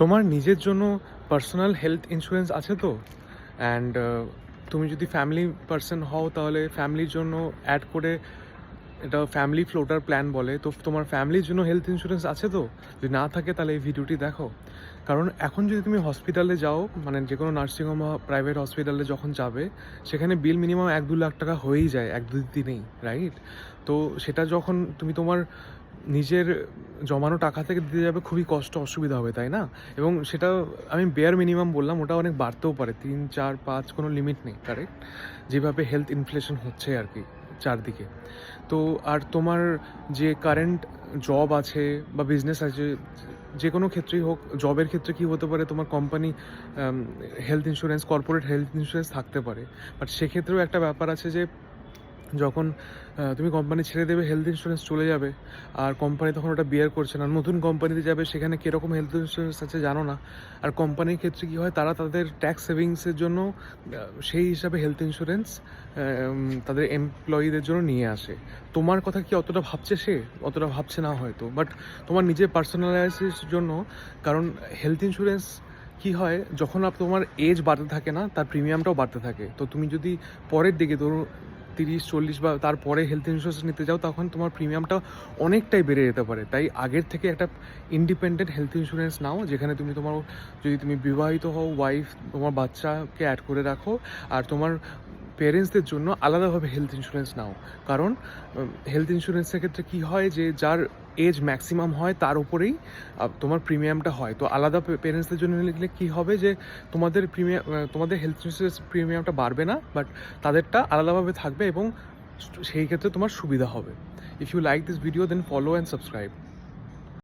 তোমার নিজের জন্য পার্সোনাল হেলথ ইন্স্যুরেন্স আছে তো? অ্যান্ড তুমি যদি ফ্যামিলি পার্সন হও তাহলে ফ্যামিলির জন্য অ্যাড করে এটা ফ্যামিলি ফ্লোটার প্ল্যান বলে, তো তোমার ফ্যামিলির জন্য হেলথ ইন্স্যুরেন্স আছে তো? যদি না থাকে তাহলে এই ভিডিওটি দেখো। কারণ এখন যদি তুমি হসপিটালে যাও, মানে যে কোনো নার্সিংহোম বা প্রাইভেট হসপিটালে যখন যাবে, সেখানে বিল মিনিমাম 1-2 লাখ টাকা হয়েই যায় 1-2 দিনেই, রাইট? তো সেটা যখন তুমি তোমার নিজের জমানো টাকা থেকে দিতে যাবে, খুবই অসুবিধা হবে, তাই না? এবং সেটা আমি বেয়ার মিনিমাম বললাম, ওটা অনেক বাড়তেও পারে, 3, 4, 5 কোনো লিমিট নেই, কারেক্ট? যেভাবে হেলথ ইনফ্লেশন হচ্ছে আর কি চারদিকে। তো আর তোমার যে কারেন্ট জব আছে বা বিজনেস আছে, যে কোনো ক্ষেত্রেই হোক, জবের ক্ষেত্রে কী হতে পারে, তোমার company health insurance, corporate health insurance থাকতে পারে। বাট সেক্ষেত্রেও একটা ব্যাপার আছে যে যখন তুমি কোম্পানি ছেড়ে দেবে, হেলথ ইন্স্যুরেন্স চলে যাবে, আর কোম্পানি তখন ওটা বিয়ার করছে না, নতুন কোম্পানিতে যাবে, সেখানে কীরকম হেলথ ইন্স্যুরেন্স আছে জানো না। আর কোম্পানির ক্ষেত্রে কী হয়, তারা তাদের ট্যাক্স সেভিংসের জন্য সেই হিসাবে হেলথ ইন্স্যুরেন্স তাদের এমপ্লয়িদের জন্য নিয়ে আসে। তোমার কথা কি অতটা ভাবছে সে? অতটা ভাবছে না হয়তো, বাট তোমার নিজের পার্সোনালাইসিস জন্য। কারণ হেলথ ইন্স্যুরেন্স কী হয়, যখন তোমার এজ বাড়তে থাকে না, তার প্রিমিয়ামটাও বাড়তে থাকে। তো তুমি যদি পরের দিকে ধরো 30-40 বা তারপরে হেলথ ইন্স্যুরেন্স নিতে যাও, তখন তোমার প্রিমিয়ামটা অনেকটাই বেড়ে যেতে পারে। তাই আগের থেকে একটা ইন্ডিপেন্ডেন্ট হেলথ ইন্স্যুরেন্স নাও, যেখানে তুমি তোমার, যদি তুমি বিবাহিত হও, ওয়াইফ, তোমার বাচ্চাকে অ্যাড করে রাখো, আর তোমার পেরেন্টসদের জন্য আলাদাভাবে হেলথ ইন্স্যুরেন্স নাও। কারণ হেলথ ইন্স্যুরেন্সের ক্ষেত্রে কী হয়, যে যার এজ ম্যাক্সিমাম হয় তার উপরেই তোমার প্রিমিয়ামটা হয়। তো আলাদা পেরেন্টসদের জন্য নিলে কী হবে, যে তোমাদের তোমাদের হেলথ ইন্স্যুরেন্স প্রিমিয়ামটা বাড়বে না, বাট তাদেরটা আলাদাভাবে থাকবে, এবং সেই ক্ষেত্রে তোমার সুবিধা হবে। If you like this video, then follow and subscribe.